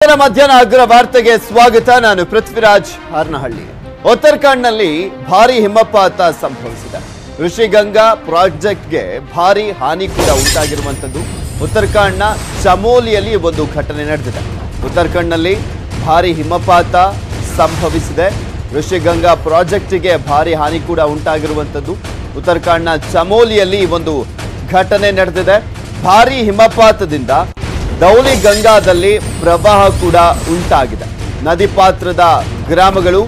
ಮಧ್ಯಾಹ್ನ ಅಗ್ರ ವಾರ್ತೆಗೆ ಸ್ವಾಗತ. ನಾನು ಪೃಥ್ವಿರಾಜ್ ಹಾರನಹಳ್ಳಿ. ಉತ್ತರಾಖಂಡ್ನಲ್ಲಿ ಭಾರಿ ಹಿಮಪಾತ ಸಂಭವಿಸಿದೆ. ಋಷಿಗಂಗಾ ಪ್ರಾಜೆಕ್ಟ್ಗೆ ಭಾರಿ ಹಾನಿ ಕೂಡ ಉಂಟಾಗಿರುವಂತದ್ದು. ಉತ್ತರಾಖಂಡ್ನ ಚಮೋಲಿಯಲ್ಲಿ ಒಂದು ಘಟನೆ ನಡೆದಿದೆ. ಉತ್ತರಾಖಂಡ್ನಲ್ಲಿ ಭಾರಿ ಹಿಮಪಾತ ಸಂಭವಿಸಿದೆ. ಋಷಿಗಂಗಾ ಪ್ರಾಜೆಕ್ಟ್ಗೆ ಭಾರಿ ಹಾನಿ ಕೂಡ ಉಂಟಾಗಿರುವಂತದ್ದು. ಉತ್ತರಾಖಂಡ್ನ ಚಮೋಲಿಯಲ್ಲಿ ಒಂದು ಘಟನೆ ನಡೆದಿದೆ. ಭಾರಿ ಹಿಮಪಾತದಿಂದ ದೌಲಿ ಗಂಗಾದಲ್ಲಿ ಪ್ರವಾಹ ಕೂಡ ಉಂಟಾಗಿದೆ. ನದಿ ಪಾತ್ರದ ಗ್ರಾಮಗಳು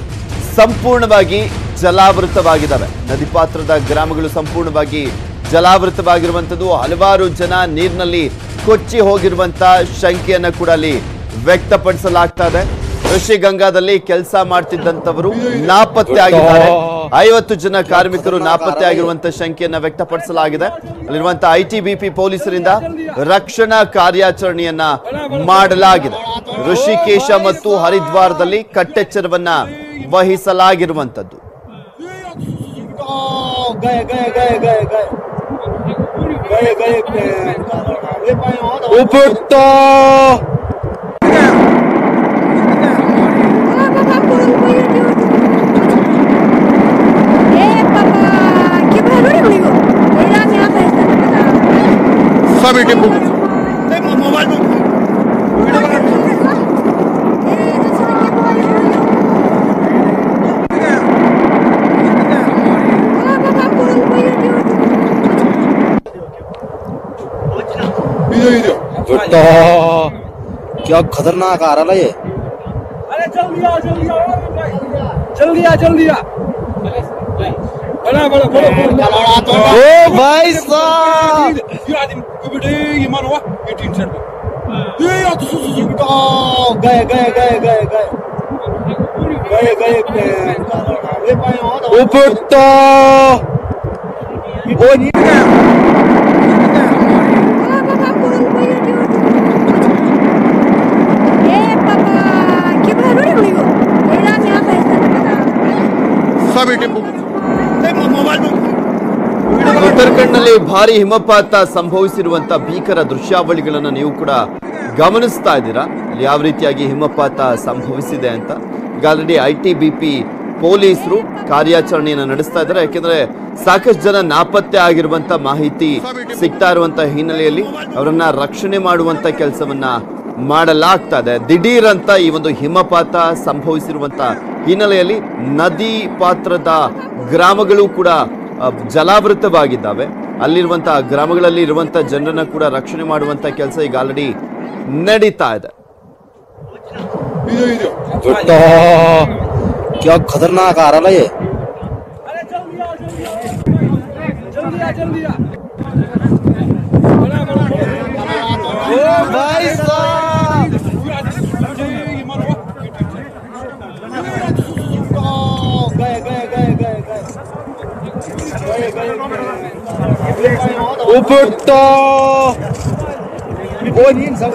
ಸಂಪೂರ್ಣವಾಗಿ ಜಲಾವೃತವಾಗಿದ್ದಾವೆ. ನದಿ ಪಾತ್ರದ ಗ್ರಾಮಗಳು ಸಂಪೂರ್ಣವಾಗಿ ಜಲಾವೃತವಾಗಿರುವಂಥದ್ದು. ಹಲವಾರು ಜನ ನೀರಿನಲ್ಲಿ ಕೊಚ್ಚಿ ಹೋಗಿರುವಂತ ಶಂಕೆಯನ್ನ ಕೂಡ ಅಲ್ಲಿ ವ್ಯಕ್ತಪಡಿಸಲಾಗ್ತಾ ಇದೆ. ಋಷಿಗಂಗಾದಲ್ಲಿ ಕೆಲಸ ಮಾಡ್ತಿದ್ದಂಥವರು ನಾಪತ್ತೆ ಆಗಿದ್ದಾರೆ. 50 ಜನ ಕಾರ್ಮಿಕರು ನಾಪತ್ತೆ ಆಗಿರುವಂತಹ ಶಂಕೆಯನ್ನ ವ್ಯಕ್ತಪಡಿಸಲಾಗಿದೆ. ಅಲ್ಲಿರುವಂತಹ ITBP ಪೊಲೀಸರಿಂದ ರಕ್ಷಣಾ ಕಾರ್ಯಾಚರಣೆಯನ್ನ ಮಾಡಲಾಗಿದೆ. ಋಷಿಕೇಶ ಮತ್ತು ಹರಿದ್ವಾರದಲ್ಲಿ ಕಟ್ಟೆಚ್ಚರವನ್ನ ವಹಿಸಲಾಗಿರುವಂತದ್ದು. क्या खतरनाक आ रहा है ये। अरे जल्दी आ जल्दी आ जल्दी आ बड़ा बड़ा बड़ा ओ भाई साहब ये आदमी बड़े ये मानो ये टीम सेट ये या तो गए गए गए गए गए गए गए ये पाए ऊपर तो वो नहीं ಉತ್ತರಾಖಂಡ್ನಲ್ಲಿ ಭಾರಿ ಹಿಮಪಾತ ಸಂಭವಿಸಿರುವಂತಹ ಭೀಕರ ದೃಶ್ಯಾವಳಿಗಳನ್ನು ನೀವು ಕೂಡ ಗಮನಿಸ್ತಾ ಇದ್ದೀರಾ. ಯಾವ ರೀತಿಯಾಗಿ ಹಿಮಪಾತ ಸಂಭವಿಸಿದೆ ಅಂತ ಈಗ ಆಲ್ರೆಡಿ ITBP ಪೊಲೀಸರು ಕಾರ್ಯಾಚರಣೆಯನ್ನು ನಡೆಸ್ತಾ ಇದ್ದಾರೆ. ಯಾಕೆಂದ್ರೆ ಸಾಕಷ್ಟು ಜನ ನಾಪತ್ತೆ ಆಗಿರುವಂತ ಮಾಹಿತಿ ಸಿಗ್ತಾ ಇರುವಂತ ಹಿನ್ನೆಲೆಯಲ್ಲಿ ಅವರನ್ನ ರಕ್ಷಣೆ ಮಾಡುವಂತ ಕೆಲಸವನ್ನ ಮಾಡಲಾಗ್ತಾ ಇದೆ. ದಿಢೀರ್ ಅಂತ ಈ ಒಂದು ಹಿಮಪಾತ ಸಂಭವಿಸಿರುವಂತ ಹಿನ್ನೆಲೆಯಲ್ಲಿ ನದಿ ಪಾತ್ರದ ಗ್ರಾಮಗಳು ಕೂಡ ಜಲಾವೃತವಾಗಿದ್ದಾವೆ. ಅಲ್ಲಿರುವಂತಹ ಗ್ರಾಮಗಳಲ್ಲಿ ಇರುವಂತಹ ಜನರನ್ನ ಕೂಡ ರಕ್ಷಣೆ ಮಾಡುವಂತ ಕೆಲಸ ಈಗ ಆಲ್ರೆಡಿ ನಡೀತಾ ಇದೆ. क्या खतरनाक आ रहा है ये। अरे जल्दी आ जल्दी आ बड़ा बड़ा ओ भाई साहब ये मानो ये टीम सेट गए गए गए गए गए गए ऊपर तो वो नहीं सब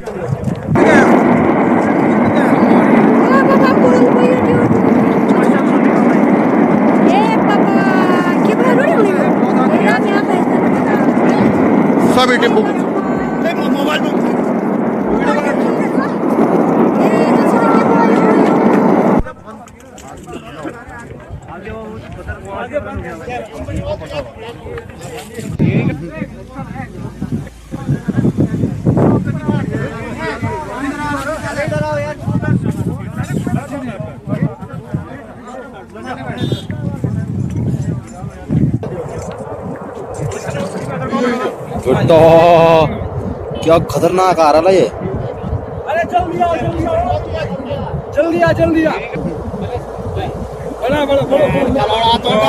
तो क्या खतरनाक आ रहा है ये। अरे जल्दी आ जल्दी आ बड़ा बड़ा बड़ा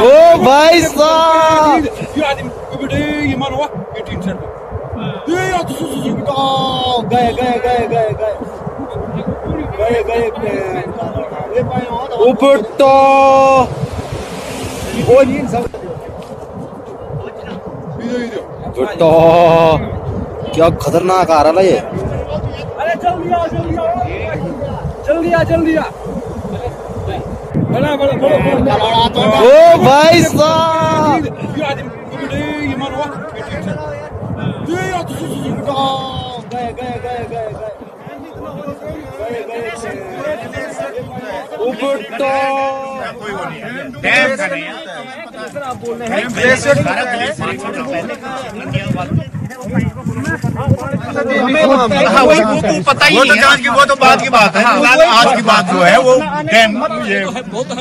ओ भाई साहब ये आदमी बड़े ये मानो ये टीम सेट ये या तो गए गए गए गए गए गए गए ये पाए ऊपर तो वो नहीं सब तो क्या खतरनाक आ रहा है ये। अरे जल्दी आ बड़ा बड़ा बड़ा ओ भाई साहब ये आदमी बड़े ये मानो ये टीम सेट ये या तो गए गए गए गए गए वो तो जांच की, वो तो बाद की बात है। आज की बात जो है वो डैम ये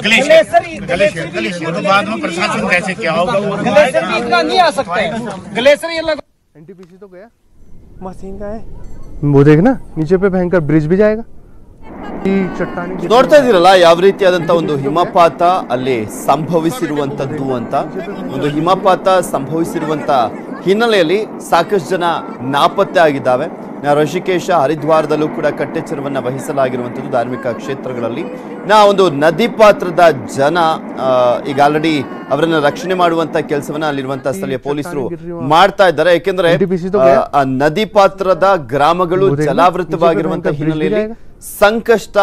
ग्लेशियर तो बाद में प्रशासन कैसे क्या होगा वो ग्लेशियर भी इतना नहीं आ सकता है। ग्लेशियर ये लगा एनटीपीसी तो गया, मशीन का है वो देखना, नीचे पे भयंकर ब्रिज भी जाएगा। ನೋಡ್ತಾ ಇದ್ದೀರಲ್ಲ ಯಾವ ರೀತಿಯಾದಂತ ಒಂದು ಹಿಮಪಾತ ಅಲ್ಲಿ ಸಂಭವಿಸಿರುವಂತದ್ದು ಅಂತ. ಒಂದು ಹಿಮಪಾತ ಸಂಭವಿಸಿರುವಂತ ಹಿನ್ನೆಲೆಯಲ್ಲಿ ಸಾಕಷ್ಟು ಜನ ನಾಪತ್ತೆ ಆಗಿದ್ದಾವೆ. ಋಷಿಕೇಶ, ಹರಿದ್ವಾರದಲ್ಲೂ ಕೂಡ ಕಟ್ಟೆಚ್ಚರವನ್ನ ವಹಿಸಲಾಗಿರುವಂತದ್ದು ಧಾರ್ಮಿಕ ಕ್ಷೇತ್ರಗಳಲ್ಲಿ. ಒಂದು ನದಿ ಪಾತ್ರದ ಜನ ಈಗ ಆಲ್ರೆಡಿ ಅವರನ್ನ ರಕ್ಷಣೆ ಮಾಡುವಂತ ಕೆಲಸವನ್ನ ಅಲ್ಲಿರುವಂತಹ ಸ್ಥಳೀಯ ಪೊಲೀಸರು ಮಾಡ್ತಾ ಇದ್ದಾರೆ. ಯಾಕೆಂದ್ರೆ ಆ ನದಿ ಪಾತ್ರದ ಗ್ರಾಮಗಳು ಜಲಾವೃತವಾಗಿರುವಂತಹ ಹಿನ್ನೆಲೆಯಲ್ಲಿ ಸಂಕಷ್ಟ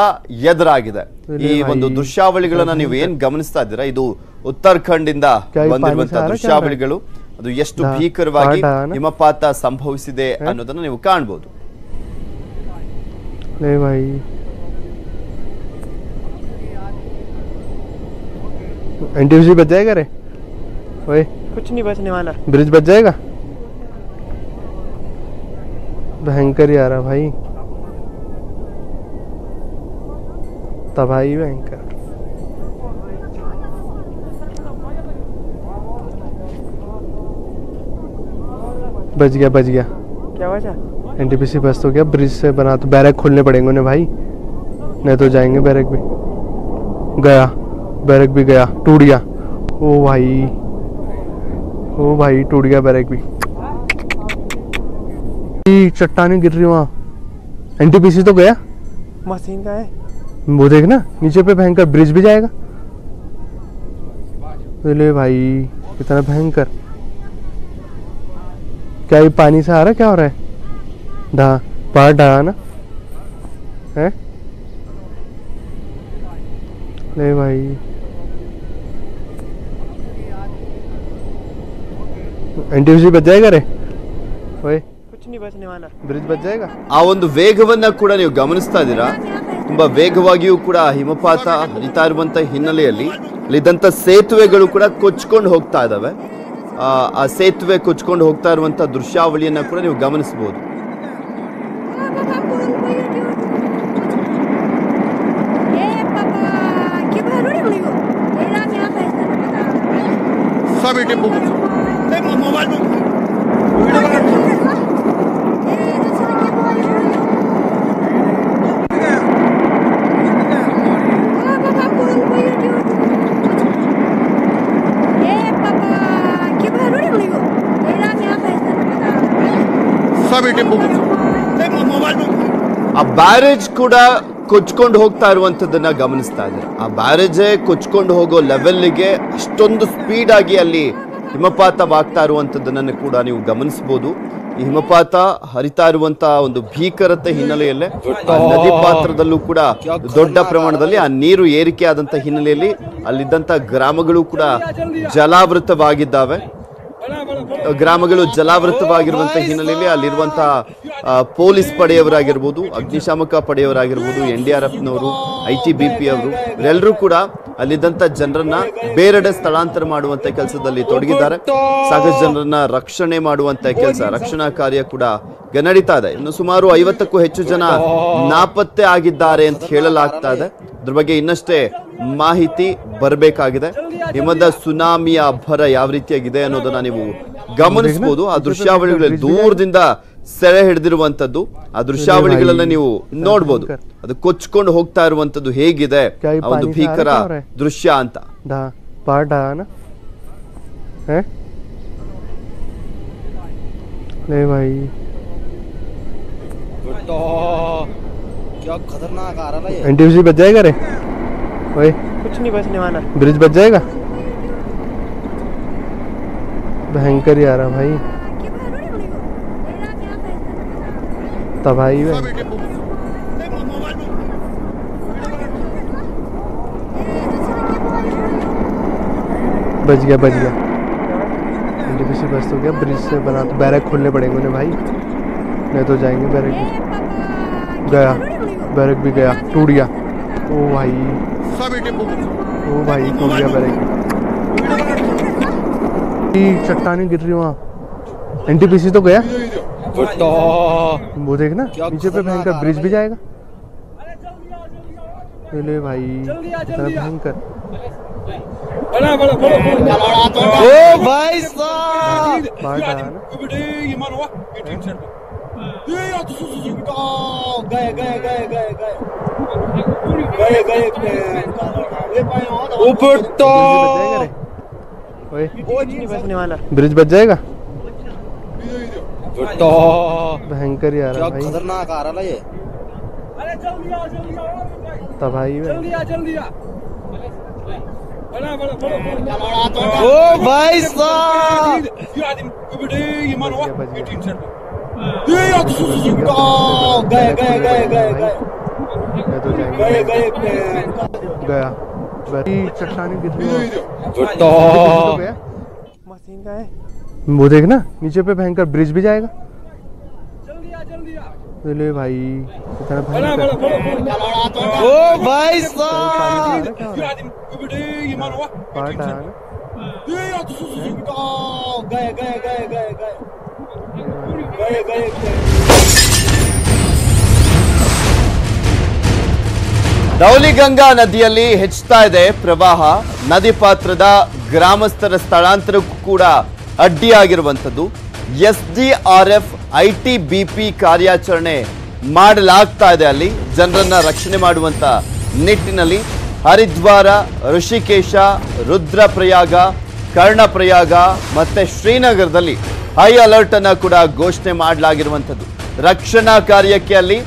ಎದುರಾಗಿದೆ. ಈ ಒಂದು ದೃಶ್ಯಾವಳಿಗಳನ್ನ ನೀವು ಏನ್ ಗಮನಿಸ್ತಾ ಇದ್ದೀರಾ, ಇದು ಉತ್ತರಾಖಂಡ್ ಇಂದ ಬಂದಿರುವಂತಹ ದೃಶ್ಯಾವಳಿಗಳು. ಅದು ಎಷ್ಟು ಭೀಕರವಾಗಿ ಹಿಮಪಾತ ಸಂಭವಿಸಿದೆ ಅನ್ನೋದನ್ನ ನೀವು ಕಾಣಬಹುದು. एनटीपीसी बच जाएगा रे? ओए कुछ नहीं बचने वाला, ब्रिज बच जाएगा। भयंकर ही आ रहा भाई, तबाही भयंकर। बच गया बच गया। क्या वजह? एनटीपीसी बस तो गया, ब्रिज से बना तो बैरक खोलने पड़ेंगे उन्हें भाई, नहीं तो जाएंगे बैरक भी। गया बैरक भी गया, टूट गया। ओ भाई टूट गया बैरक भी। चट्टानें गिर रही वहाँ। एनटीपीसी तो गया, मशीन का है वो देखना, नीचे पे भयंकर ब्रिज भी जाएगा। ले भाई कितना भयंकर, क्या ये पानी से आ रहा, क्या हो रहा है? पहाड़ ढहा ना है। ले भाई एनटीपीसी बच जाएगा रे? ओए कुछ नहीं बचने वाला, ब्रिज बच जाएगा। ಆ ಒಂದು ವೇಗವನ್ನ ಕೂಡ ನೀವು ಗಮನಿಸ್ತಾ ಇದ್ದೀರಾ. ತುಂಬಾ ವೇಗವಾಗಿಯೂ ಕೂಡ ಹಿಮಪಾತ ಹರಿತಾ ಇರುವಂತ ಹಿನ್ನೆಲೆಯಲ್ಲಿ ಅಲ್ಲಿದ್ದಂತ ಸೇತುವೆಗಳು ಕೂಡ ಕೊಚ್ಕೊಂಡು ಹೋಗ್ತಾ ಇದಾವೆ. ಆ ಸೇತುವೆ ಕೊಚ್ಕೊಂಡು ಹೋಗ್ತಾ ಇರುವಂತ ದೃಶ್ಯಾವಳಿಯನ್ನ ಕೂಡ ನೀವು ಗಮನಿಸಬಹುದು. मोबाइल ಆ ಬ್ಯಾರೇಜ್ ಕೂಡ ಕೊಚ್ಕೊಂಡು ಹೋಗ್ತಾ ಇರುವಂತದ್ದನ್ನ ಗಮನಿಸ್ತಾ ಇದ್ದಾರೆ. ಆ ಬ್ಯಾರೇಜೇ ಕೊಚ್ಕೊಂಡು ಹೋಗೋ ಲೆವೆಲ್ಗೆ ಅಷ್ಟೊಂದು ಸ್ಪೀಡ್ ಆಗಿ ಅಲ್ಲಿ ಹಿಮಪಾತವಾಗ್ತಾ ಇರುವಂತದ್ದನ್ನ ಕೂಡ ನೀವು ಗಮನಿಸಬಹುದು. ಈ ಹಿಮಪಾತ ಹರಿತಾ ಇರುವಂತಹ ಒಂದು ಭೀಕರತೆ ಹಿನ್ನೆಲೆಯಲ್ಲೇ ನದಿ ಪಾತ್ರದಲ್ಲೂ ಕೂಡ ದೊಡ್ಡ ಪ್ರಮಾಣದಲ್ಲಿ ಆ ನೀರು ಏರಿಕೆ ಆದಂತ ಹಿನ್ನೆಲೆಯಲ್ಲಿ ಅಲ್ಲಿದ್ದಂತ ಗ್ರಾಮಗಳು ಕೂಡ ಜಲಾವೃತವಾಗಿದ್ದಾವೆ. ಗ್ರಾಮಗಳು ಜಲಾವೃತವಾಗಿರುವಂತಹ ಹಿನ್ನೆಲೆಯಲ್ಲಿ ಅಲ್ಲಿರುವಂತಹ ಪೊಲೀಸ್ ಪಡೆಯವರಾಗಿರ್ಬೋದು, ಅಗ್ನಿಶಾಮಕ ಪಡೆಯವರಾಗಿರ್ಬೋದು, NDRFನವರು, ITBP ಅವರು ಇವರೆಲ್ಲರೂ ಕೂಡ ಅಲ್ಲಿದ್ದಂತ ಜನರನ್ನ ಬೇರೆಡೆ ಸ್ಥಳಾಂತರ ಮಾಡುವಂತ ಕೆಲಸದಲ್ಲಿ ತೊಡಗಿದ್ದಾರೆ. ಸಾಕಷ್ಟು ಜನರನ್ನ ರಕ್ಷಣೆ ಮಾಡುವಂತ ಕೆಲಸ, ರಕ್ಷಣಾ ಕಾರ್ಯ ಕೂಡ ನಡೀತಾ ಇದೆ. ಇನ್ನು ಸುಮಾರು 50ಕ್ಕೂ ಹೆಚ್ಚು ಜನ ನಾಪತ್ತೆ ಆಗಿದ್ದಾರೆ ಅಂತ ಹೇಳಲಾಗ್ತಾ ಇದೆ. ಅದ್ರ ಬಗ್ಗೆ ಇನ್ನಷ್ಟೇ ಮಾಹಿತಿ ಬರಬೇಕಾಗಿದೆ. ಹಿಮದ ಸುನಾಮಿಯ ಅಬ್ಬರ ಯಾವ ರೀತಿಯಾಗಿದೆ ಅನ್ನೋದನ್ನ ನೀವು ಗಮನಿಸಬಹುದು. ಆ ದೃಶ್ಯಾವಳಿಗಳಲ್ಲಿ ದೂರದಿಂದ ಸೆರೆ ಹಿಡಿದಿರುವಂತದ್ದು ಆ ದೃಶ್ಯಾವಳಿಗಳನ್ನ ನೀವು ನೋಡ್ಬೋದು. ಅದು ಕೊಚ್ಕೊಂಡು ಹೋಗ್ತಾ ಇರುವಂತದ್ದು ಹೇಗಿದೆ, ಆ ಒಂದು ಭೀಕರ ದೃಶ್ಯ ಅಂತ. क्या खतरनाक आ रहा है। एनटीपीसी बच जाएगा रे? ओए कुछ नहीं बचने वाला, ब्रिज बच जाएगा। भयंकर ही आ रहा भाई, तबाही है। बच गया एनटीपीसी बस तो गया, ब्रिज से बना तो बैरक खोलने पड़ेंगे उन्हें भाई, नहीं तो जाएंगे बैरक। गया बैरक भी गया, टूट गया। ओ भाई, सभी डिब्बों ओ भाई टूट गया बैरक भी। चट्टानें गिर रही वहाँ। एनटीपीसी तो गया। वो देख ना, नीचे पे भयंकर ब्रिज भी जाएगा। ले भाई, इतना भयंकर। ओ भाई साहब, बाहर आया ना। गए गए गए गए गए गए गए ऊपर तो बचने वाला ब्रिज बच जाएगा। भयंकर ही आ रहा है भाई, खतरनाक आ रहा है ये। तबाही में। ओ भाई साहब, गए गए गए गए गए तो जाएंगे। गए गए गया, चट्टानें गिर रही हैं। तो गया। मशीन का है वो देख ना, नीचे पे भयंकर ब्रिज भी जाएगा। ले भाई, इतना भयंकर। ओ भाई साहब, पार्ट आया ना। गए गए गए गए गए गए गए ಧೌಲಿಗಂಗಾ ನದಿಯಲ್ಲಿ ಹೆಚ್ಚುತ್ತಾ ಇದೆ ಪ್ರವಾಹ. ನದಿ ಪಾತ್ರದ ಗ್ರಾಮಸ್ಥರ ಸ್ಥಳಾಂತರಕ್ಕೂ ಕೂಡ ಅಡ್ಡಿಯಾಗಿರುವಂಥದ್ದು. SDRF ITBP ಕಾರ್ಯಾಚರಣೆ ಮಾಡಲಾಗ್ತಾ ಇದೆ. ಅಲ್ಲಿ ಜನರನ್ನ ರಕ್ಷಣೆ ಮಾಡುವಂತ ನಿಟ್ಟಿನಲ್ಲಿ ಹರಿದ್ವಾರ, ಋಷಿಕೇಶ, ರುದ್ರಪ್ರಯಾಗ, ಕರ್ಣಪ್ರಯಾಗ ಮತ್ತೆ ಶ್ರೀನಗರದಲ್ಲಿ ಹೈ ಅಲರ್ಟ್ ಅನ್ನ ಕೂಡ ಘೋಷಣೆ ಮಾಡಲಾಗಿರುವಂಥದ್ದು. ರಕ್ಷಣಾ ಕಾರ್ಯಕ್ಕೆ ಅಲ್ಲಿ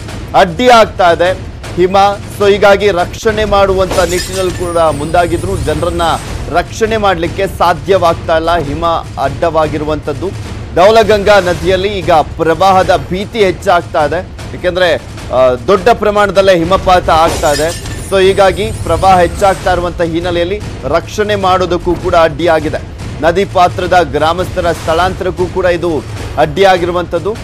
ಅಡ್ಡಿ ಆಗ್ತಾ ಇದೆ ಹಿಮ. ಸೊ ಹೀಗಾಗಿ ರಕ್ಷಣೆ ಮಾಡುವಂತ ನಿಟ್ಟಿನಲ್ಲಿ ಕೂಡ ಮುಂದಾಗಿದ್ರು. ಜನರನ್ನ ರಕ್ಷಣೆ ಮಾಡಲಿಕ್ಕೆ ಸಾಧ್ಯವಾಗ್ತಾ ಇಲ್ಲ, ಹಿಮ ಅಡ್ಡವಾಗಿರುವಂಥದ್ದು. ಧೌಲಗಂಗಾ ನದಿಯಲ್ಲಿ ಈಗ ಪ್ರವಾಹದ ಭೀತಿ ಹೆಚ್ಚಾಗ್ತಾ ಇದೆ, ಯಾಕೆಂದ್ರೆ ದೊಡ್ಡ ಪ್ರಮಾಣದಲ್ಲೇ ಹಿಮಪಾತ ಆಗ್ತಾ ಇದೆ. ಸೊ ಹೀಗಾಗಿ ಪ್ರವಾಹ ಹೆಚ್ಚಾಗ್ತಾ ಇರುವಂತ ಹಿನ್ನೆಲೆಯಲ್ಲಿ ರಕ್ಷಣೆ ಮಾಡೋದಕ್ಕೂ ಕೂಡ ಅಡ್ಡಿಯಾಗಿದೆ. ನದಿ ಪಾತ್ರದ ಗ್ರಾಮಸ್ಥರ ಸ್ಥಳಾಂತರಕ್ಕೂ ಕೂಡ ಇದು ಅಡ್ಡಿಯಾಗಿರುವಂಥದ್ದು.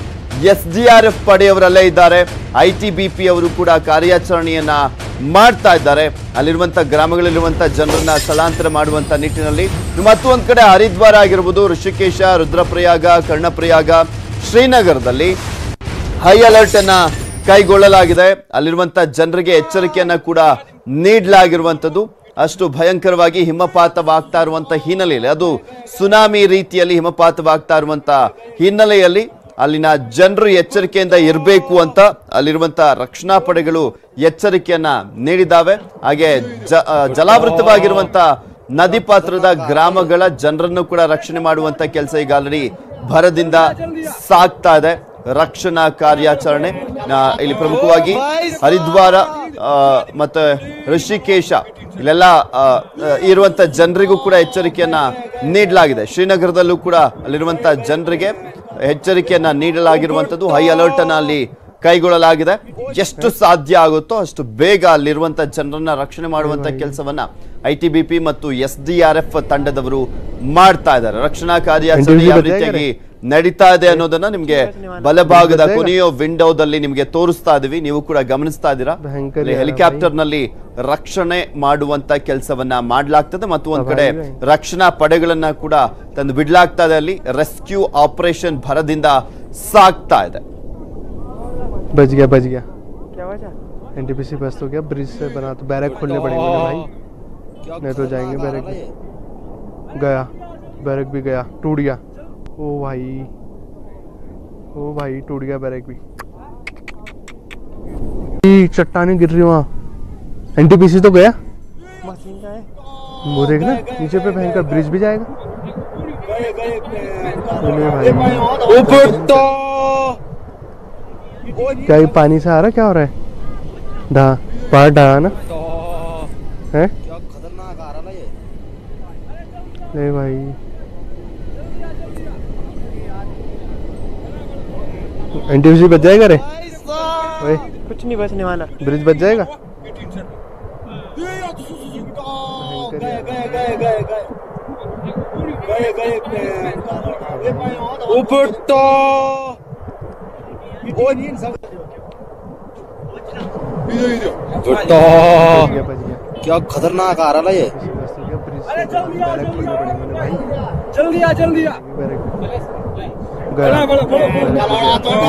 SDRF ಪಡೆಯವರಲ್ಲೇ ಇದ್ದಾರೆ, ITBP ಅವರು ಕೂಡ ಕಾರ್ಯಾಚರಣೆಯನ್ನ ಮಾಡ್ತಾ ಇದ್ದಾರೆ. ಅಲ್ಲಿರುವಂತ ಗ್ರಾಮಗಳಲ್ಲಿರುವಂತ ಜನರನ್ನ ಸ್ಥಳಾಂತರ ಮಾಡುವಂತ ನಿಟ್ಟಿನಲ್ಲಿ. ಮತ್ತೊಂದು ಕಡೆ ಹರಿದ್ವಾರ ಆಗಿರ್ಬೋದು, ಋಷಿಕೇಶ, ರುದ್ರಪ್ರಯಾಗ, ಕರ್ಣಪ್ರಯಾಗ, ಶ್ರೀನಗರದಲ್ಲಿ ಹೈ ಅಲರ್ಟ್ ಅನ್ನ ಕೈಗೊಳ್ಳಲಾಗಿದೆ. ಅಲ್ಲಿರುವಂತ ಜನರಿಗೆ ಎಚ್ಚರಿಕೆಯನ್ನ ಕೂಡ ನೀಡಲಾಗಿರುವಂಥದ್ದು. ಅಷ್ಟು ಭಯಂಕರವಾಗಿ ಹಿಮಪಾತವಾಗ್ತಾ ಇರುವಂತ ಹಿನ್ನೆಲೆಯಲ್ಲಿ, ಅದು ಸುನಾಮಿ ರೀತಿಯಲ್ಲಿ ಹಿಮಪಾತವಾಗ್ತಾ ಇರುವಂತ ಹಿನ್ನೆಲೆಯಲ್ಲಿ ಅಲ್ಲಿನ ಜನರು ಎಚ್ಚರಿಕೆಯಿಂದ ಇರಬೇಕು ಅಂತ ಅಲ್ಲಿರುವಂತ ರಕ್ಷಣಾ ಪಡೆಗಳು ಎಚ್ಚರಿಕೆಯನ್ನ ನೀಡಿದ್ದಾವೆ. ಹಾಗೆ ಜಲಾವೃತವಾಗಿರುವಂತ ನದಿ ಪಾತ್ರದ ಗ್ರಾಮಗಳ ಜನರನ್ನು ಕೂಡ ರಕ್ಷಣೆ ಮಾಡುವಂತ ಕೆಲಸ ಈಗ ಆಲ್ರೆಡಿ ಭರದಿಂದ ಸಾಗ್ತಾ ಇದೆ. ರಕ್ಷಣಾ ಕಾರ್ಯಾಚರಣೆ ಇಲ್ಲಿ ಪ್ರಮುಖವಾಗಿ ಹರಿದ್ವಾರ ಮತ್ತೆ ಋಷಿಕೇಶ ಇಲ್ಲೆಲ್ಲ ಇರುವಂತ ಜನರಿಗೂ ಕೂಡ ಎಚ್ಚರಿಕೆಯನ್ನ ನೀಡಲಾಗಿದೆ. ಶ್ರೀನಗರದಲ್ಲೂ ಕೂಡ ಅಲ್ಲಿರುವಂತ ಜನರಿಗೆ ಎಚ್ಚರಿಕೆಯನ್ನ ನೀಡಲಾಗಿರುವಂಥದ್ದು. ಹೈ ಅಲರ್ಟ್ ಅನ್ನ ಅಲ್ಲಿ ಕೈಗೊಳ್ಳಲಾಗಿದೆ. ಎಷ್ಟು ಸಾಧ್ಯ ಆಗುತ್ತೋ ಅಷ್ಟು ಬೇಗ ಅಲ್ಲಿರುವಂತ ಜನರನ್ನ ರಕ್ಷಣೆ ಮಾಡುವಂತ ಕೆಲಸವನ್ನ ITBP ಮತ್ತು SDRF ತಂಡದವರು ಮಾಡ್ತಾ ಇದ್ದಾರೆ. ರಕ್ಷಣಾ ಕಾರ್ಯಾಚರಣೆ ಯಾವ ರೀತಿಯಾಗಿ ನಡೀತಾ ಇದೆ ಅನ್ನೋದನ್ನ ನಿಮ್ಗೆ ಬಲಭಾಗದ ಕೊನೆಯ ವಿಂಡೋದಲ್ಲಿ ನಿಮ್ಗೆ ತೋರಿಸ್ತಾ ಇದೀವಿ. ನೀವು ಕೂಡ ಗಮನಿಸ್ತಾ ಇದ್ದೀರಾ. ಹೆಲಿಕಾಪ್ಟರ್ ನಲ್ಲಿ ರಕ್ಷಣೆ ಮಾಡುವಂತ ಕೆಲಸವನ್ನ ಮಾಡಲಾಗ್ತದೆ ಮತ್ತು ಒಂದ್ ಕಡೆ ರಕ್ಷಣಾ ಪಡೆಗಳನ್ನ ಕೂಡ ತಂದು ಬಿಡ್ಲಾಗ್ತಾ ಇದೆ. ಅಲ್ಲಿ ರೆಸ್ಕ್ಯೂ ಆಪರೇಷನ್ ಭರದಿಂದ ಸಾಗ್ತಾ ಇದೆ. बच गया क्या वजह? NTPC बस तो गया, ब्रिज से बना तो बैरक खोलने पड़ेंगे भाई, नहीं तो जाएंगे बैरक भी। गया, बैरक भी गया, टूट गया। ओ भाई टूट गया बैरक भी। चट्टानें गिर रही वहाँ। NTPC तो गया। मशीन का है वो देख ना, नीचे पे भयंकर ब्रिज भी जाएगा। ऊपर तो क्या ये पानी से आ रहा, क्या हो रहा है? पहाड़ ढहा ना है। क्या खतरनाक आ रहा है ये। ले भाई, NTPC बच जाएगा रे? ओए, कुछ नहीं बचने वाला। ब्रिज बच जाएगा। गए गए गए गए गए गए गए ऊपर तो बच गया। क्या खतरनाक आ रहा है ये। बस हो गया, ब्रिज से बैरक खोलने पड़ेंगे ना भाई। जल्दी आ बैरक गया।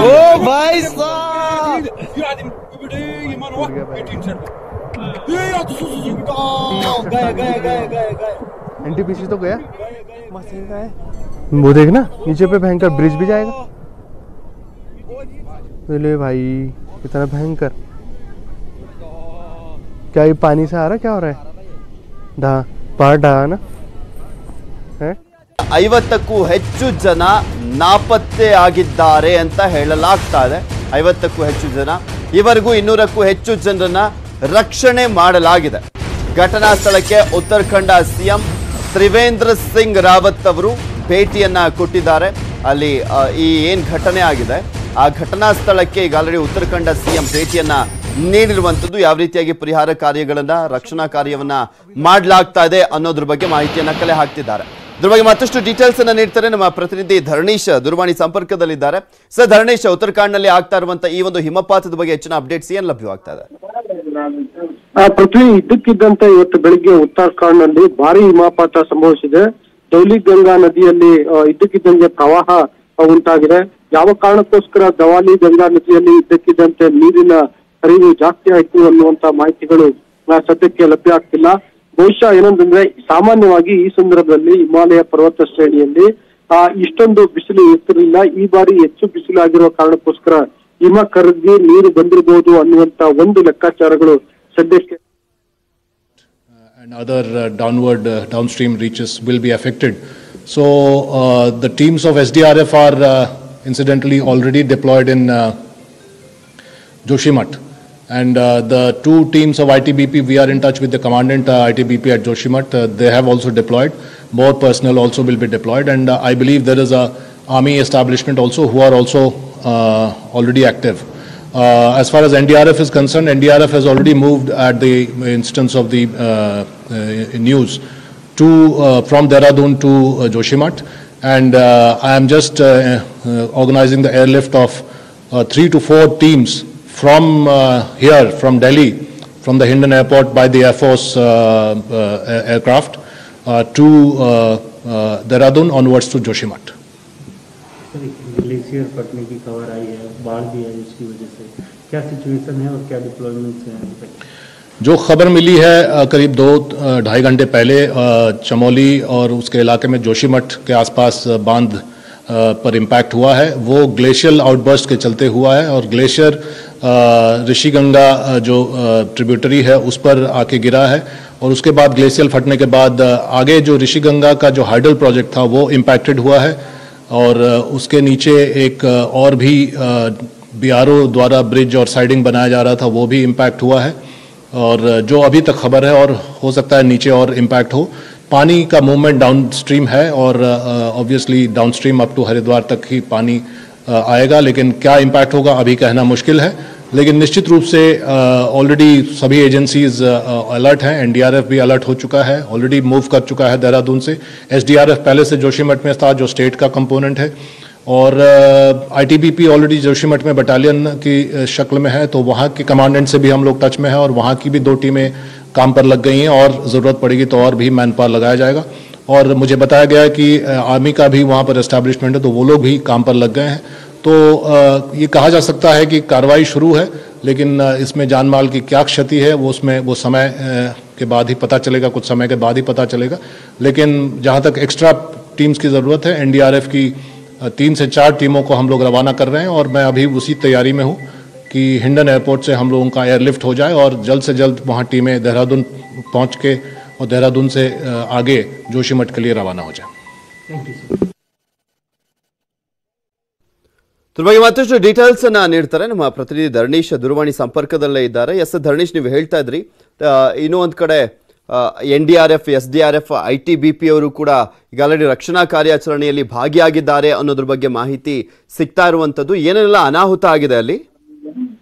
ओ भाई साहब गए। एनटीपीसी तो गया। मशीन का है वो, देखना नीचे पे भयंकर ब्रिज भी जाएगा। ले भाई कितना भयंकर। क्या ये पानी से आ रहा, क्या हो रहा है? पहाड़ ढहा ना है। 50ಕ್ಕೂ ಹೆಚ್ಚು ಜನ ನಾಪತ್ತೆ ಆಗಿದ್ದಾರೆ ಅಂತ ಹೇಳಲಾಗ್ತಾ ಇದೆ. 50ಕ್ಕೂ ಹೆಚ್ಚು ಜನ, ಈವರೆಗೂ 200ಕ್ಕೂ ಹೆಚ್ಚು ಜನರನ್ನ ರಕ್ಷಣೆ ಮಾಡಲಾಗಿದೆ. ಘಟನಾ ಸ್ಥಳಕ್ಕೆ ಉತ್ತರಾಖಂಡ ಸಿಎಂ ತ್ರಿವೇಂದ್ರ ಸಿಂಗ್ ರಾವತ್ ಅವರು ಭೇಟಿಯನ್ನ ಕೊಟ್ಟಿದ್ದಾರೆ. ಅಲ್ಲಿ ಈ ಏನು ಘಟನೆ ಆಗಿದೆ ಆ ಘಟನಾ ಸ್ಥಳಕ್ಕೆ ಈಗ ಆಲ್ರೆಡಿ ಉತ್ತರಾಖಂಡ ಸಿಎಂ ಭೇಟಿಯನ್ನ ನೀಡಿರುವಂಥದ್ದು. ಯಾವ ರೀತಿಯಾಗಿ ಪರಿಹಾರ ಕಾರ್ಯಗಳನ್ನ, ರಕ್ಷಣಾ ಕಾರ್ಯವನ್ನ ಮಾಡಲಾಗ್ತಾ ಇದೆ ಅನ್ನೋದ್ರ ಬಗ್ಗೆ ಮಾಹಿತಿಯನ್ನ ಕಲೆ ಹಾಕ್ತಿದ್ದಾರೆ. ಇದ್ರ ಬಗ್ಗೆ ಮತ್ತಷ್ಟು ಡೀಟೇಲ್ಸ್ ಅನ್ನ ನೀಡ್ತಾರೆ ನಮ್ಮ ಪ್ರತಿನಿಧಿ ಧರಣೀಶ್ ದೂರವಾಣಿ ಸಂಪರ್ಕದಲ್ಲಿದ್ದಾರೆ. ಸರ್ ಧರಣೀಶ್, ಉತ್ತರಾಖಂಡ್ನಲ್ಲಿ ಆಗ್ತಾ ಇರುವಂತಹ ಈ ಒಂದು ಹಿಮಪಾತದ ಬಗ್ಗೆ ಹೆಚ್ಚಿನ ಅಪ್ಡೇಟ್ಸ್ ಏನ್ ಲಭ್ಯವಾಗ್ತಾ ಇದೆ? ಪೃಥ್ವಿ, ಇದ್ದಕ್ಕಿದ್ದಂತೆ ಇವತ್ತು ಬೆಳಿಗ್ಗೆ ಉತ್ತರಾಖಂಡ್ನಲ್ಲಿ ಭಾರಿ ಹಿಮಪಾತ ಸಂಭವಿಸಿದೆ. ದೌಲಿ ಗಂಗಾ ನದಿಯಲ್ಲಿ ಇದ್ದಕ್ಕಿದ್ದಂತೆ ಪ್ರವಾಹ ಉಂಟಾಗಿದೆ. ಯಾವ ಕಾರಣಕ್ಕೋಸ್ಕರ ಧವಾಲಿ ಗಂಗಾ ನದಿಯಲ್ಲಿ ಇದ್ದಕ್ಕಿದ್ದಂತೆ ನೀರಿನ ಹರಿವು ಜಾಸ್ತಿ ಆಯ್ತು ಅನ್ನುವಂತ ಮಾಹಿತಿಗಳು ಸದ್ಯಕ್ಕೆ ಲಭ್ಯ ಆಗ್ತಿಲ್ಲ. ಬಹುಶಃ ಏನಂತಂದ್ರೆ, ಸಾಮಾನ್ಯವಾಗಿ ಈ ಸಂದರ್ಭದಲ್ಲಿ ಹಿಮಾಲಯ ಪರ್ವತ ಶ್ರೇಣಿಯಲ್ಲಿ ಇಷ್ಟೊಂದು ಬಿಸಿಲು ಇರ್ತಿರ್ಲಿಲ್ಲ. ಈ ಬಾರಿ ಹೆಚ್ಚು ಬಿಸಿಲು ಆಗಿರುವ ಕಾರಣಕ್ಕೋಸ್ಕರ ಹಿಮ ಕರಗಿ ನೀರು ಬಂದಿರಬಹುದು ಅನ್ನುವಂತ ಒಂದು ಲೆಕ್ಕಾಚಾರಗಳು ಸದ್ಯಕ್ಕೆ. And other downstream reaches will be affected. So the teams of SDRF are incidentally already deployed in Joshimath. And the two teams of ITBP, we are in touch with the commandant ITBP at Joshimath. They have also deployed. More personnel also will be deployed. And I believe there is a army establishment also who are also already active. As far as NDRF is concerned, NDRF has already moved at the instance of the news to from Dehradun to Joshimath. And I am just organizing the airlift of 3 to 4 teams from here, from Delhi, from the Hindon airport by the Air Force aircraft to Dehradun onwards to Joshimath. Glacier फटने की खबर आई है, बाढ़ भी है इसकी वजह से, क्या सिचुएशन है और क्या डिप्लॉयमेंट्स हैं अभी तक? जो खबर मिली है करीब 2-2.5 घंटे पहले चमोली और उसके इलाके में जोशीमठ के आसपास बांध पर इम्पैक्ट हुआ है, वो ग्लेशियल आउटबर्स्ट के चलते हुआ है और ग्लेशियर ऋषिगंगा जो ट्रिब्यूटरी है उस पर आके गिरा है और उसके बाद ग्लेशियल फटने के बाद आगे जो ऋषिगंगा का जो हाइडल प्रोजेक्ट था वो इम्पैक्टेड हुआ है और उसके नीचे एक और भी BRO द्वारा ब्रिज और साइडिंग बनाया जा रहा था वो भी इम्पैक्ट हुआ है और जो अभी तक खबर है और हो सकता है नीचे और इम्पैक्ट हो। पानी का मूवमेंट डाउन स्ट्रीम है और obviously downstream up to Haridwar तक ही पानी आएगा, लेकिन क्या इम्पैक्ट होगा अभी कहना मुश्किल है। लेकिन निश्चित रूप से ऑलरेडी सभी एजेंसीज अलर्ट हैं, NDRF भी अलर्ट हो चुका है, ऑलरेडी मूव कर चुका है देहरादून से। SDRF पहले से जोशीमठ में था जो स्टेट का कंपोनेंट है और ITBP ऑलरेडी जोशीमठ में बटालियन की शक्ल में है, तो वहाँ के कमांडेंट से भी हम लोग टच में हैं और वहाँ की भी 2 टीमें काम पर लग गई हैं और ज़रूरत पड़ेगी तो और भी मैन पावर लगाया जाएगा। और मुझे बताया गया है कि आर्मी का भी वहाँ पर एस्टैब्लिशमेंट है तो वो लोग भी काम पर लग गए हैं। तो ये कहा जा सकता है कि कार्रवाई शुरू है, लेकिन इसमें जान माल की क्या क्षति है वो समय के बाद ही पता चलेगा, कुछ समय के बाद ही पता चलेगा। लेकिन जहाँ तक एक्स्ट्रा टीम्स की ज़रूरत है, NDRF की 3 से 4 टीमों को हम लोग रवाना कर रहे हैं और मैं अभी उसी तैयारी में हूँ कि हिंडन एयरपोर्ट से हम लोगों का एयरलिफ्ट हो जाए और जल्द से जल्द वहाँ टीमें देहरादून पहुँच के और देहरादून से आगे जोशीमठ के लिए रवाना हो जाए। ಇದ್ರ ಬಗ್ಗೆ ಮತ್ತಷ್ಟು ಡೀಟೇಲ್ಸ್ ಅನ್ನ ನೀಡ್ತಾರೆ ನಮ್ಮ ಪ್ರತಿನಿಧಿ ಧರಣೀಶ್ ದೂರವಾಣಿ ಸಂಪರ್ಕದಲ್ಲೇ ಇದ್ದಾರೆ. ಎಸ್ ಧರಣೀಶ್, ನೀವು ಹೇಳ್ತಾ ಇದ್ರಿ ಇನ್ನೂ ಒಂದು ಕಡೆ NDRF, SDRF, ITBP ಅವರು ಕೂಡ ಈಗ ಆಲ್ರೆಡಿ ರಕ್ಷಣಾ ಕಾರ್ಯಾಚರಣೆಯಲ್ಲಿ ಭಾಗಿಯಾಗಿದ್ದಾರೆ ಅನ್ನೋದ್ರ ಬಗ್ಗೆ ಮಾಹಿತಿ ಸಿಗ್ತಾ ಇರುವಂತದ್ದು. ಏನೆಲ್ಲ ಅನಾಹುತ ಆಗಿದೆ ಅಲ್ಲಿ?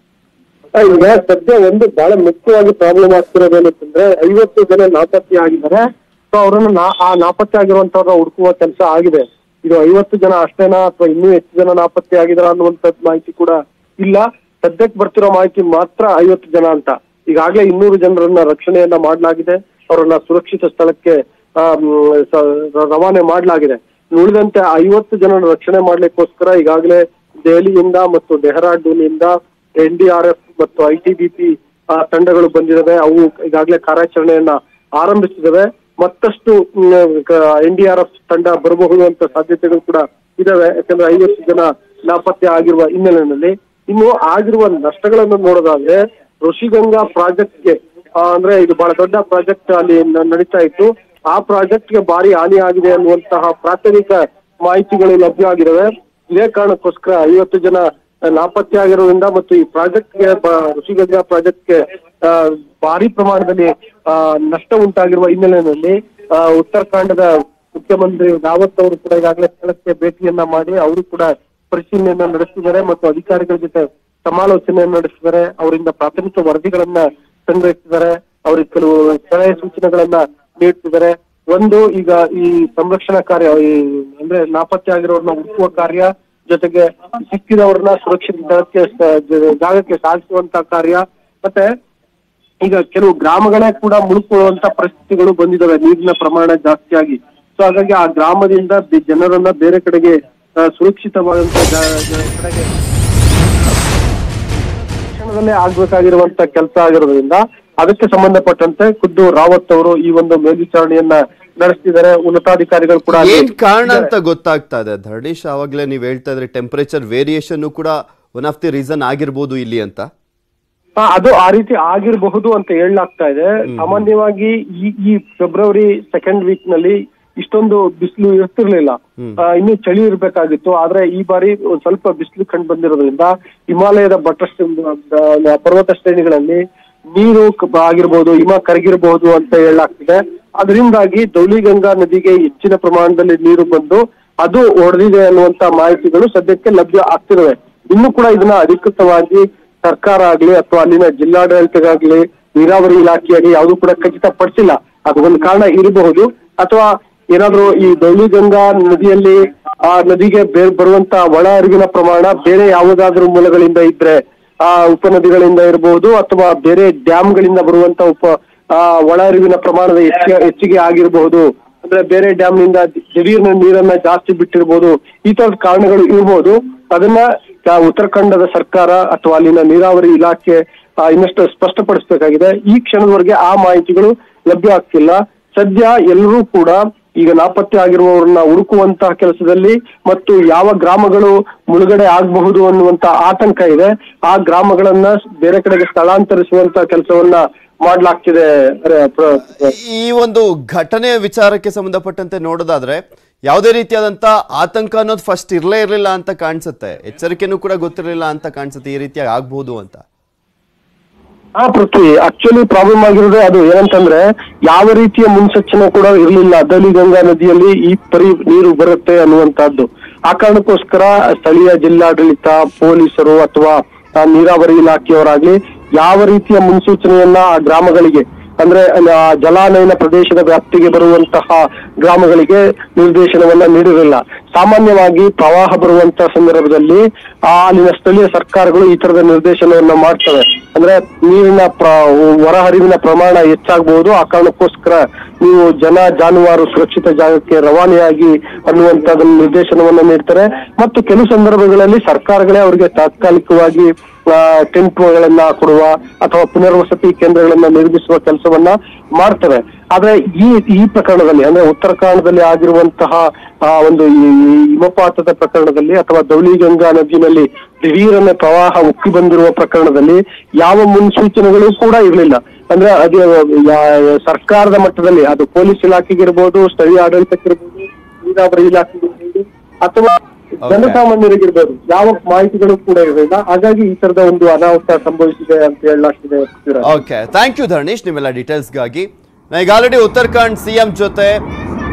ಈಗ ಸದ್ಯ ಒಂದು ಬಹಳ ಮುಖ್ಯವಾಗಿ ಪ್ರಾಬ್ಲಮ್ ಆಗ್ತಿರೋದೇನಂತಂದ್ರೆ 50 ಜನ ನಾಪತ್ತೆ ಆಗಿದ್ದಾರೆ. ಸೊ ಅವರನ್ನ ಆ ನಾಪತ್ತೆ ಆಗಿರುವಂತವ್ರನ್ನ ಹುಡುಕುವ ಕೆಲಸ ಆಗಿದೆ. ಇದು 50 ಜನ ಅಷ್ಟೇನಾ ಅಥವಾ ಇನ್ನೂ ಹೆಚ್ಚು ಜನ ನಾಪತ್ತೆ ಆಗಿದಾರ ಅನ್ನುವಂಥದ್ದು ಮಾಹಿತಿ ಕೂಡ ಇಲ್ಲ. ಸದ್ಯಕ್ಕೆ ಬರ್ತಿರೋ ಮಾಹಿತಿ ಮಾತ್ರ 50 ಜನ ಅಂತ. ಈಗಾಗಲೇ 200 ಜನರನ್ನ ರಕ್ಷಣೆಯನ್ನ ಮಾಡಲಾಗಿದೆ. ಅವರನ್ನ ಸುರಕ್ಷಿತ ಸ್ಥಳಕ್ಕೆ ರವಾನೆ ಮಾಡಲಾಗಿದೆ. ಉಳಿದಂತೆ 50 ಜನರ ರಕ್ಷಣೆ ಮಾಡ್ಲಿಕ್ಕೋಸ್ಕರ ಈಗಾಗಲೇ ದೆಹಲಿಯಿಂದ ಮತ್ತು ಡೆಹ್ರಾಡೂನ್ನಿಂದ NDRF ಮತ್ತು ITBP ತಂಡಗಳು ಬಂದಿದ್ದಾವೆ. ಅವು ಈಗಾಗಲೇ ಕಾರ್ಯಾಚರಣೆಯನ್ನ ಆರಂಭಿಸಿದಾವೆ. ಮತ್ತಷ್ಟು NDRF ತಂಡ ಬರಬಹುದು ಅಂತ ಸಾಧ್ಯತೆಗಳು ಕೂಡ ಇದಾವೆ. ಯಾಕಂದ್ರೆ 50 ಜನ ನಾಪತ್ತೆ ಆಗಿರುವ ಹಿನ್ನೆಲೆಯಲ್ಲಿ ಇನ್ನು ಆಗಿರುವ ನಷ್ಟಗಳನ್ನು ನೋಡೋದಾದ್ರೆ ಋಷಿಗಂಗಾ ಪ್ರಾಜೆಕ್ಟ್ಗೆ ಅಂದ್ರೆ ಇದು ಬಹಳ ದೊಡ್ಡ ಪ್ರಾಜೆಕ್ಟ್ ಅಲ್ಲಿ ನಡೀತಾ ಇತ್ತು. ಆ ಪ್ರಾಜೆಕ್ಟ್ಗೆ ಭಾರಿ ಹಾನಿ ಆಗಿದೆ ಅನ್ನುವಂತಹ ಪ್ರಾಥಮಿಕ ಮಾಹಿತಿಗಳು ಲಭ್ಯ ಆಗಿದ್ದಾವೆ. ಇದೇ ಕಾರಣಕ್ಕೋಸ್ಕರ 50 ಜನ ನಾಪತ್ತೆ ಆಗಿರೋದ್ರಿಂದ ಮತ್ತು ಈ ಪ್ರಾಜೆಕ್ಟ್ಗೆ ಋಷಿಗಂಗಾ ಪ್ರಾಜೆಕ್ಟ್ಗೆ ಭಾರಿ ಪ್ರಮಾಣದಲ್ಲಿ ನಷ್ಟ ಉಂಟಾಗಿರುವ ಹಿನ್ನೆಲೆಯಲ್ಲಿ ಉತ್ತರಾಖಂಡದ ಮುಖ್ಯಮಂತ್ರಿ ರಾವತ್ ಅವರು ಕೂಡ ಈಗಾಗಲೇ ಸ್ಥಳಕ್ಕೆ ಭೇಟಿಯನ್ನ ಮಾಡಿ ಅವರು ಕೂಡ ಪರಿಶೀಲನೆಯನ್ನ ನಡೆಸಿದ್ದಾರೆ ಮತ್ತು ಅಧಿಕಾರಿಗಳ ಜೊತೆ ಸಮಾಲೋಚನೆಯನ್ನು ನಡೆಸಿದ್ದಾರೆ. ಅವರಿಂದ ಪ್ರಾಥಮಿಕ ವರದಿಗಳನ್ನ ಸಂಗ್ರಹಿಸಿದ್ದಾರೆ. ಅವ್ರಿಗೆ ಕೆಲವು ಸಲಹೆ ಸೂಚನೆಗಳನ್ನ ನೀಡ್ತಿದ್ದಾರೆ. ಒಂದು, ಈಗ ಈ ಸಂರಕ್ಷಣಾ ಕಾರ್ಯ ಅಂದ್ರೆ ನಾಪತ್ತೆ ಆಗಿರೋರ್ನ ಹುಡುಕುವ ಕಾರ್ಯ, ಜೊತೆಗೆ ಸಿಕ್ಕಿದವ್ರನ್ನ ಸುರಕ್ಷಿತ ಜಾಗಕ್ಕೆ ಸಾಗಿಸುವಂತ ಕಾರ್ಯ, ಮತ್ತೆ ಈಗ ಕೆಲವು ಗ್ರಾಮಗಳೇ ಕೂಡ ಮುಳುಕೊಳ್ಳುವಂತ ಪರಿಸ್ಥಿತಿಗಳು ಬಂದಿದ್ದಾವೆ ನೀರಿನ ಪ್ರಮಾಣ ಜಾಸ್ತಿಯಾಗಿ. ಸೊ ಹಾಗಾಗಿ ಆ ಗ್ರಾಮದಿಂದ ಜನರನ್ನ ಬೇರೆ ಕಡೆಗೆ ಸುರಕ್ಷಿತವಾದಂತ ಕಡೆಗೆ ಕ್ಷಣದಲ್ಲೇ ಆಗ್ಬೇಕಾಗಿರುವಂತ ಕೆಲಸ ಆಗಿರೋದ್ರಿಂದ ಅದಕ್ಕೆ ಸಂಬಂಧಪಟ್ಟಂತೆ ಖುದ್ದು ರಾವತ್ ಅವರು ಈ ಒಂದು ಮೇಲ್ವಿಚಾರಣೆಯನ್ನ ನಡೆಸ್ತಿದ್ದಾರೆ. ಉನ್ನತಾಧಿಕಾರಿಗಳು ಕೂಡ ಏನ್ ಕಾರಣ ಅಂತ ಗೊತ್ತಾಗ್ತಾ ಇದೆ ಧರಣೀಶ್. ಆವಾಗ್ಲೇ ನೀವ್ ಹೇಳ್ತಾ ಇದ್ರೆ ಟೆಂಪರೇಚರ್ ವೇರಿಯೇಷನ್ ಕೂಡ ಒನ್ ಆಫ್ ದಿ ರೀಸನ್ ಆಗಿರ್ಬೋದು ಇಲ್ಲಿ ಅಂತ. ಅದು ಆ ರೀತಿ ಆಗಿರಬಹುದು ಅಂತ ಹೇಳಲಾಗ್ತಾ ಇದೆ. ಸಾಮಾನ್ಯವಾಗಿ ಈ ಫೆಬ್ರವರಿ 2nd ವೀಕ್ ನಲ್ಲಿ ಇಷ್ಟೊಂದು ಬಿಸಿಲು ಇರ್ತಿರ್ಲಿಲ್ಲ. ಇನ್ನು ಚಳಿ ಇರ್ಬೇಕಾಗಿತ್ತು. ಆದ್ರೆ ಈ ಬಾರಿ ಒಂದ್ ಸ್ವಲ್ಪ ಬಿಸಿಲು ಕಂಡು ಬಂದಿರೋದ್ರಿಂದ ಹಿಮಾಲಯದ ಪರ್ವತ ಶ್ರೇಣಿಗಳಲ್ಲಿ ನೀರು ಆಗಿರ್ಬೋದು, ಹಿಮ ಕರಗಿರಬಹುದು ಅಂತ ಹೇಳಲಾಗ್ತಿದೆ. ಅದರಿಂದಾಗಿ ಧೌಲಿಗಂಗಾ ನದಿಗೆ ಹೆಚ್ಚಿನ ಪ್ರಮಾಣದಲ್ಲಿ ನೀರು ಬಂದು ಅದು ಒಡೆದಿದೆ ಅನ್ನುವಂತ ಮಾಹಿತಿಗಳು ಸದ್ಯಕ್ಕೆ ಲಭ್ಯ ಆಗ್ತಿರುವೆ. ಇನ್ನು ಕೂಡ ಇದನ್ನ ಅಧಿಕೃತವಾಗಿ ಸರ್ಕಾರ ಆಗ್ಲಿ ಅಥವಾ ಅಲ್ಲಿನ ಜಿಲ್ಲಾಡಳಿತಗಾಗ್ಲಿ ನೀರಾವರಿ ಇಲಾಖೆಯಾಗಿ ಯಾವುದು ಕೂಡ ಖಚಿತಪಡಿಸಿಲ್ಲ. ಅದು ಒಂದು ಕಾರಣ ಇರಬಹುದು. ಅಥವಾ ಏನಾದ್ರೂ ಈ ಧೌಲಿಗಂಗಾ ನದಿಯಲ್ಲಿ ಆ ನದಿಗೆ ಬರುವಂತ ಒಳ ಹರಿವಿನ ಪ್ರಮಾಣ ಬೇರೆ ಯಾವುದಾದ್ರೂ ಮೂಲಗಳಿಂದ ಇದ್ರೆ ಉಪನದಿಗಳಿಂದ ಇರಬಹುದು ಅಥವಾ ಬೇರೆ ಡ್ಯಾಮ್ಗಳಿಂದ ಬರುವಂತ ಒಳ ಹರಿವಿನ ಪ್ರಮಾಣದ ಹೆಚ್ಚಿಗೆ ಆಗಿರಬಹುದು. ಅಂದ್ರೆ ಬೇರೆ ಡ್ಯಾಮ್ ನಿಂದ ದಿಢೀರ್ನ ನೀರನ್ನ ಜಾಸ್ತಿ ಬಿಟ್ಟಿರ್ಬೋದು. ಈ ತರದ ಕಾರಣಗಳು ಇರಬಹುದು. ಅದನ್ನ ಉತ್ತರಾಖಂಡದ ಸರ್ಕಾರ ಅಥವಾ ಅಲ್ಲಿನ ನೀರಾವರಿ ಇಲಾಖೆ ಇನ್ನಷ್ಟು ಸ್ಪಷ್ಟಪಡಿಸಬೇಕಾಗಿದೆ. ಈ ಕ್ಷಣದವರೆಗೆ ಆ ಮಾಹಿತಿಗಳು ಲಭ್ಯ ಆಗ್ತಿಲ್ಲ. ಸದ್ಯ ಎಲ್ಲರೂ ಕೂಡ ಈಗ ನಾಪತ್ತೆ ಆಗಿರುವವರನ್ನ ಹುಡುಕುವಂತಹ ಕೆಲಸದಲ್ಲಿ ಮತ್ತು ಯಾವ ಗ್ರಾಮಗಳು ಮುಳುಗಡೆ ಆಗಬಹುದು ಅನ್ನುವಂತ ಆತಂಕ ಇದೆ. ಆ ಗ್ರಾಮಗಳನ್ನ ಬೇರೆ ಕಡೆಗೆ ಸ್ಥಳಾಂತರಿಸುವಂತ ಕೆಲಸವನ್ನ ಮಾಡ್ಲಾಗ್ತಿದೆ. ಈ ಒಂದು ಘಟನೆಯ ವಿಚಾರಕ್ಕೆ ಸಂಬಂಧಪಟ್ಟಂತೆ ನೋಡೋದಾದ್ರೆ ಯಾವುದೇ ರೀತಿಯಾದಂತ ಆತಂಕ ಅನ್ನೋದು ಫಸ್ಟ್ ಇರ್ಲಿಲ್ಲ ಅಂತ ಕಾಣಿಸುತ್ತೆ. ಎಚ್ಚರಿಕೆನೂ ಕೂಡ ಗೊತ್ತಿರಲಿಲ್ಲ ಅಂತ ಕಾಣಿಸುತ್ತೆ ಈ ರೀತಿಯಾಗಿ ಆಗ್ಬಹುದು ಅಂತ. ಪೃಥ್ವಿ, ಆಕ್ಚುಲಿ ಪ್ರಾಬ್ಲಮ್ ಆಗಿರೋದೇ ಅದು. ಏನಂತಂದ್ರೆ ಯಾವ ರೀತಿಯ ಮುನ್ಸೂಚನೆ ಕೂಡ ಇರಲಿಲ್ಲ ಧೌಲಿಗಂಗಾ ನದಿಯಲ್ಲಿ ಈ ಪರಿ ನೀರು ಬರುತ್ತೆ ಅನ್ನುವಂತಹದ್ದು. ಆ ಕಾರಣಕ್ಕೋಸ್ಕರ ಸ್ಥಳೀಯ ಜಿಲ್ಲಾಡಳಿತ, ಪೊಲೀಸರು ಅಥವಾ ನೀರಾವರಿ ಇಲಾಖೆಯವರಾಗ್ಲಿ ಯಾವ ರೀತಿಯ ಮುನ್ಸೂಚನೆಯನ್ನ ಆ ಗ್ರಾಮಗಳಿಗೆ ಅಂದ್ರೆ ಜಲಾನಯನ ಪ್ರದೇಶದ ವ್ಯಾಪ್ತಿಗೆ ಬರುವಂತಹ ಗ್ರಾಮಗಳಿಗೆ ನಿರ್ದೇಶನವನ್ನ ನೀಡಿರಲಿಲ್ಲ. ಸಾಮಾನ್ಯವಾಗಿ ಪ್ರವಾಹ ಬರುವಂತಹ ಸಂದರ್ಭದಲ್ಲಿ ಅಲ್ಲಿನ ಸ್ಥಳೀಯ ಸರ್ಕಾರಗಳು ಈ ತರದ ನಿರ್ದೇಶನವನ್ನ ಮಾಡ್ತವೆ. ಅಂದ್ರೆ ನೀರಿನ ಹೊರಹರಿವಿನ ಪ್ರಮಾಣ ಹೆಚ್ಚಾಗಬಹುದು. ಆ ಕಾರಣಕ್ಕೋಸ್ಕರ ನೀವು ಜಾನುವಾರು ಸುರಕ್ಷಿತ ಜಾಗಕ್ಕೆ ರವಾನೆಯಾಗಿ ಅನ್ನುವಂತದನ್ನ ನಿರ್ದೇಶನವನ್ನ ನೀಡ್ತಾರೆ. ಮತ್ತು ಕೆಲವು ಸಂದರ್ಭಗಳಲ್ಲಿ ಸರ್ಕಾರಗಳೇ ಅವರಿಗೆ ತಾತ್ಕಾಲಿಕವಾಗಿ ಟೆಂಟ್ಗಳನ್ನ ಕೊಡುವ ಅಥವಾ ಪುನರ್ವಸತಿ ಕೇಂದ್ರಗಳನ್ನ ನಿರ್ಮಿಸುವ ಕೆಲಸವನ್ನ ಮಾಡ್ತವೆ. ಆದ್ರೆ ಈ ಪ್ರಕರಣದಲ್ಲಿ ಅಂದ್ರೆ ಉತ್ತರಾಖಂಡದಲ್ಲಿ ಆಗಿರುವಂತಹ ಒಂದು ಹಿಮಪಾತದ ಪ್ರಕರಣದಲ್ಲಿ ಅಥವಾ ಧೌಲಿಗಂಗಾ ನದಿನಲ್ಲಿ ದಿಢೀರನೆ ಪ್ರವಾಹ ಉಕ್ಕಿ ಬಂದಿರುವ ಪ್ರಕರಣದಲ್ಲಿ ಯಾವ ಮುನ್ಸೂಚನೆಗಳು ಕೂಡ ಇರಲಿಲ್ಲ. ಅಂದ್ರೆ ಅದು ಸರ್ಕಾರದ ಮಟ್ಟದಲ್ಲಿ ಅದು ಪೊಲೀಸ್ ಇಲಾಖೆಗಿರ್ಬೋದು, ಸ್ಥಳೀಯ ಆಡಳಿತಕ್ಕಿರ್ಬೋದು, ನೀರಾವರಿ ಇಲಾಖೆಗಿರ್ಬೋದು ಅಥವಾ ಜನಸಾಮಾನ್ಯರಿಗಿರ್ಬೋದು ಯಾವ ಮಾಹಿತಿಗಳು ಕೂಡ ಇರಲಿಲ್ಲ. ಹಾಗಾಗಿ ಈ ತರದ ಒಂದು ಅನಾಹುತ ಸಂಭವಿಸಿದೆ ಅಂತ ಹೇಳಲಾಗ್ತಿದೆ. ಓಕೆ, ಥ್ಯಾಂಕ್ ಯು ಧರಣೀಶ್ ನಿಮ್ಮೆಲ್ಲ ಡೀಟೇಲ್ಸ್ಗಾಗಿ. ಈಗ ಆಲ್ರೆಡಿ ಉತ್ತರಾಖಂಡ್ ಸಿಎಂ ಜೊತೆ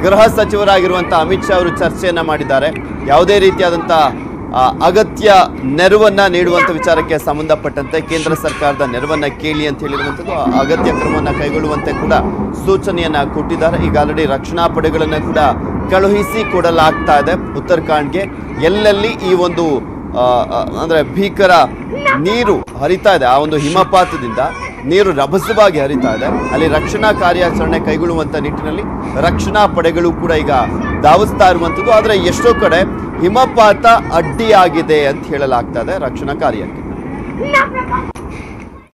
ಗೃಹ ಸಚಿವರಾಗಿರುವಂತಹ ಅಮಿತ್ ಶಾ ಅವರು ಚರ್ಚೆಯನ್ನ ಮಾಡಿದ್ದಾರೆ. ಯಾವುದೇ ರೀತಿಯಾದಂಥ ಅಗತ್ಯ ನೆರವನ್ನ ನೀಡುವಂಥ ವಿಚಾರಕ್ಕೆ ಸಂಬಂಧಪಟ್ಟಂತೆ ಕೇಂದ್ರ ಸರ್ಕಾರದ ನೆರವನ್ನ ಕೇಳಿ ಅಂತ ಹೇಳಿರುವಂಥದ್ದು, ಅಗತ್ಯ ಕ್ರಮವನ್ನು ಕೈಗೊಳ್ಳುವಂತೆ ಕೂಡ ಸೂಚನೆಯನ್ನ ಕೊಟ್ಟಿದ್ದಾರೆ. ಈಗ ಆಲ್ರೆಡಿ ರಕ್ಷಣಾ ಪಡೆಗಳನ್ನ ಕೂಡ ಕಳುಹಿಸಿ ಕೊಡಲಾಗ್ತಾ ಇದೆ ಉತ್ತರಾಖಂಡ್ಗೆ. ಎಲ್ಲೆಲ್ಲಿ ಈ ಒಂದು ಅಂದ್ರೆ ಭೀಕರ ನೀರು ಹರಿತಾ ಇದೆ ಆ ಒಂದು ಹಿಮಪಾತದಿಂದ ನೀರು ರಭಸವಾಗಿ ಹರಿತಾ ಇದೆ. ಅಲ್ಲಿ ರಕ್ಷಣಾ ಕಾರ್ಯಾಚರಣೆ ಕೈಗೊಳ್ಳುವಂತ ನಿಟ್ಟಿನಲ್ಲಿ ರಕ್ಷಣಾ ಪಡೆಗಳು ಕೂಡ ಈಗ ಧಾವಿಸ್ತಾ ಇರುವಂತದ್ದು. ಆದ್ರೆ ಎಷ್ಟೋ ಕಡೆ ಹಿಮಪಾತ ಅಡ್ಡಿಯಾಗಿದೆ ಅಂತ ಹೇಳಲಾಗ್ತಾ ಇದೆ ರಕ್ಷಣಾ ಕಾರ್ಯಕ್ಕೆ.